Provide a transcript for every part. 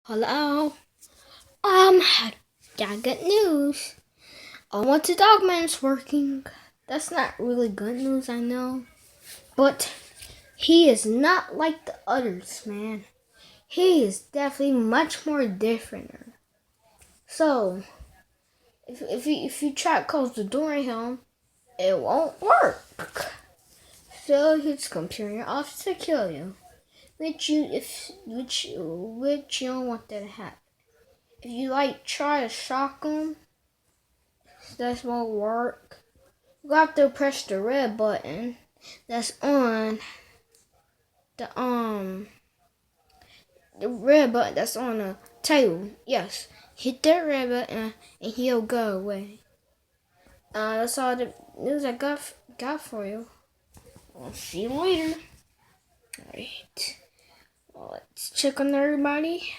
Hello. I got good news. Once the dogman's working. That's not really good news, I know. But he is not like the others, man. He is definitely much more different. So, if you try to close the door on him, it won't work. So he's comparing off to kill you. Which you don't want that to happen. If you try to shock him, that won't work. You have to press the red button that's on the red button that's on the table. Yes, hit that red button and he'll go away. That's all the news I got for you. I'll see you later. Alright. Let's check on everybody.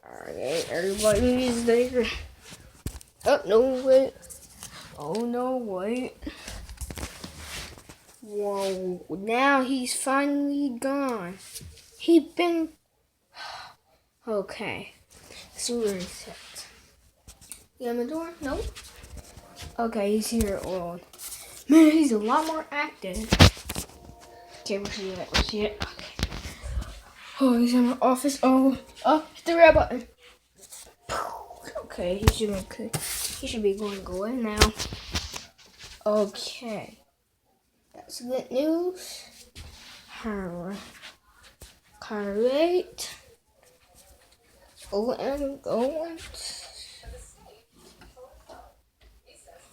Alright, everybody is there. Oh no, wait. Oh no, wait. Whoa, now he's finally gone. He been... Okay. See where he's at. You on the door? Nope. Okay, he's here. Oh, man, he's a lot more active. Okay, where's he at? Where's he at? Okay. Oh, he's in my office. Oh, hit the red button. Okay, he should be going away now. Okay. That's good news. Alright.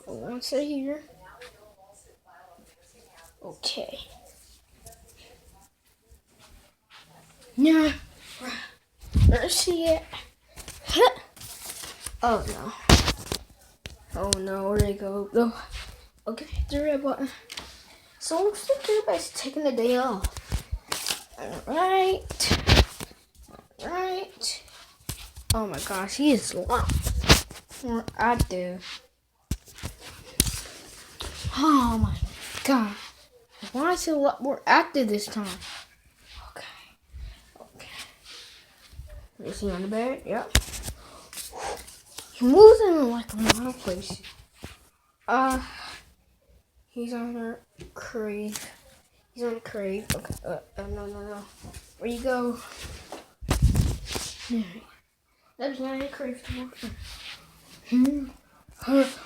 Once they're here. Okay. Yeah. Where's he at? Oh no. Oh no, where'd it go? Oh. Okay, the red button. So looks like everybody's taking the day off. Alright. Oh my gosh, he is a lot more active. Oh my god. Why is he a lot more active this time? Okay. Is he on the bed? Yep. He moves in like a lot of places. He's on the crate. He's on the crate. Okay. No. Where you go? That's not a crate.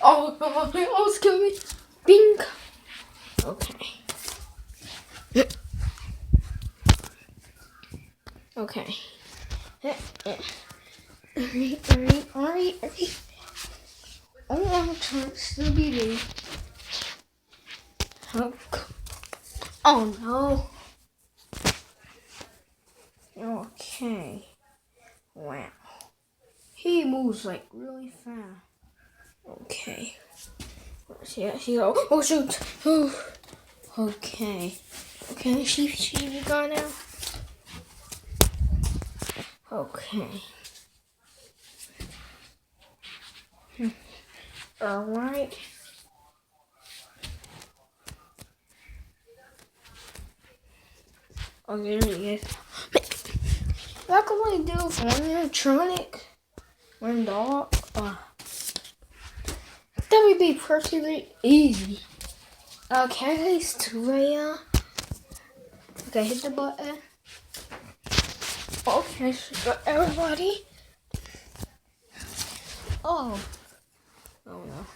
Oh, it's killing me. Bing. Okay. Okay. Alright. Oh, I'm trying to still be there. Oh no. Okay. Wow. He moves like really fast. Okay. Where's he at? Oh shoot. Oh. Okay. She be gone now. Okay. Alright. Oh, there he is. What can we do for one animatronic? One dog? That would be perfectly easy. Okay, it's 2 a.m. Okay, hit the button. Okay, so everybody. Oh no.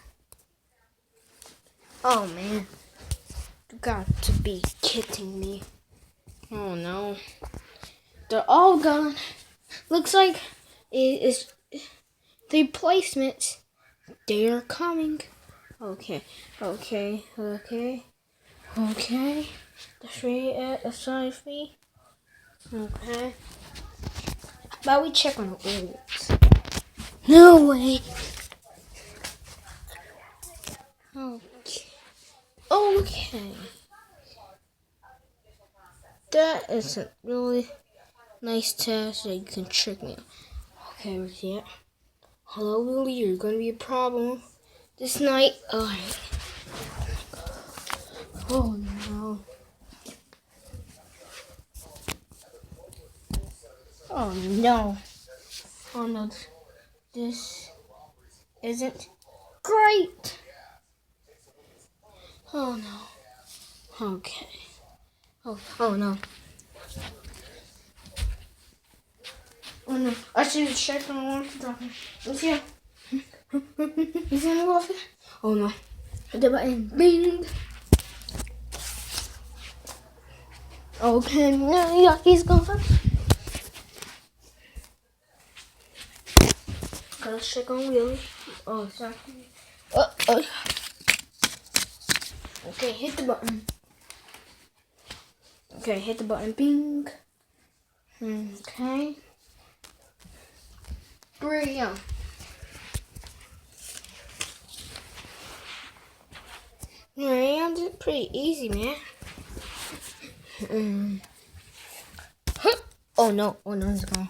Oh man. You got to be kidding me. Oh no. They're all gone. Looks like it is the placements. They are coming. Okay. That's right at the side of me. Okay. But we check on the olds. No way. Okay. That is a really nice test that you can trick me. Okay, where's he at? Hello, Willie, you're gonna be a problem this night. Alright. Oh no. Oh no. Oh no, this isn't great. Oh no. Okay. Oh no. Oh no. I should check on one talking. Let's see. Is it off? Oh no. Hit the button. Bing. Okay. Yeah, he's gone. Let's check on Willie. Oh, sorry. Okay, hit the button. Okay, hit the button. Bing. Okay. 3, yeah. Yeah, I did pretty easy, man. Oh no, it's gone.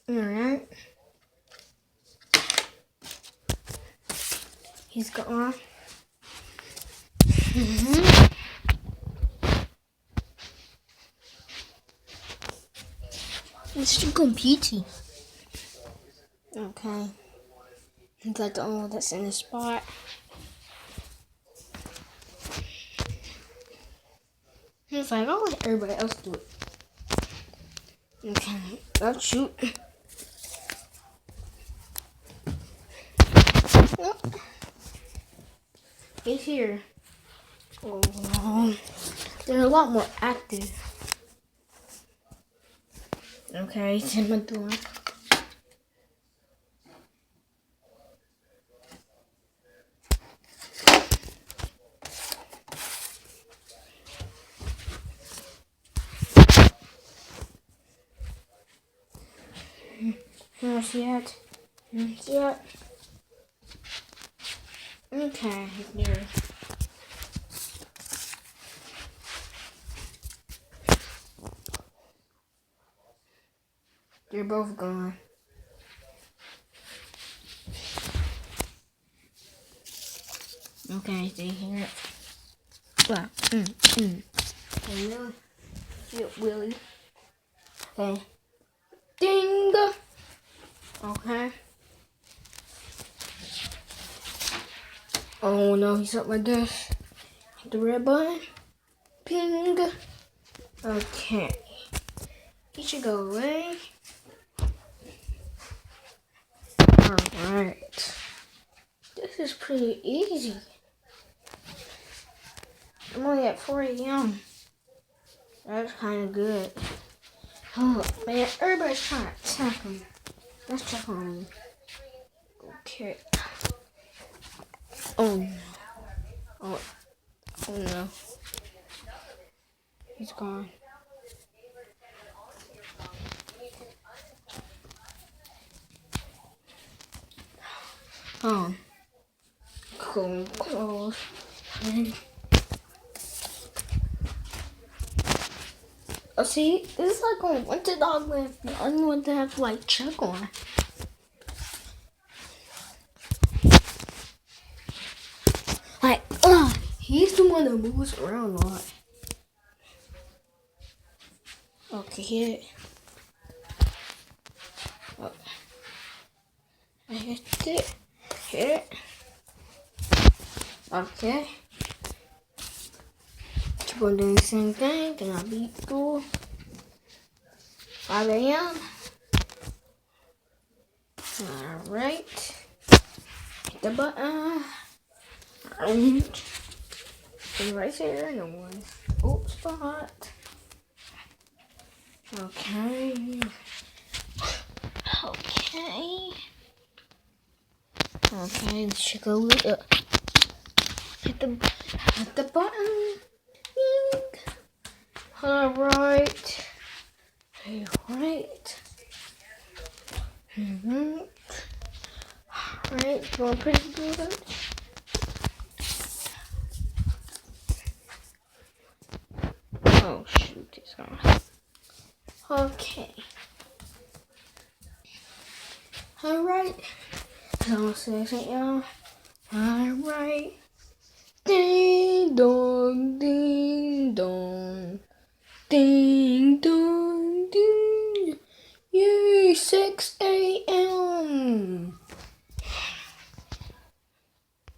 Alright. He's gone. Mr. Computer. Okay. He's like the only one that's in the spot. He's like, I'll let everybody else do it. Okay. I'll shoot. He's here. Oh, they're a lot more active. Okay, he's in my door. Where's he at? Okay, he's there. They're both gone. Okay, they hear it. Well, Hey, Willie. Yeah, Willie. Okay. Ding! Okay. Oh no, he's up my desk. Hit the red button. Ping! Okay. He should go away. Alright. This is pretty easy. I'm only at 4 a.m. That's kind of good. Oh, man, everybody's trying to attack him. Let's check on him. Okay. Oh, no. Oh, no. He's gone. Oh. Cool. Close. Oh, see, this is like on Winter Dog Land. The only one to have to like check on. Like, he's the one that moves around a lot. Okay, hit it. Oh. I hit it. Hit it. Okay. Keep on doing the same thing. Then I'll be cool. 5 a.m. Alright. Hit the button. And right here, no one. Oh, spot. Okay. Okay, let's check a little. Hit the button. Bing. Alright. Alright. Alright, going pretty good. Oh shoot, it's gone. Okay. Alright. So, y'all. Alright. Ding dong. dong, ding dong. Ding dong, ding. Yay, sex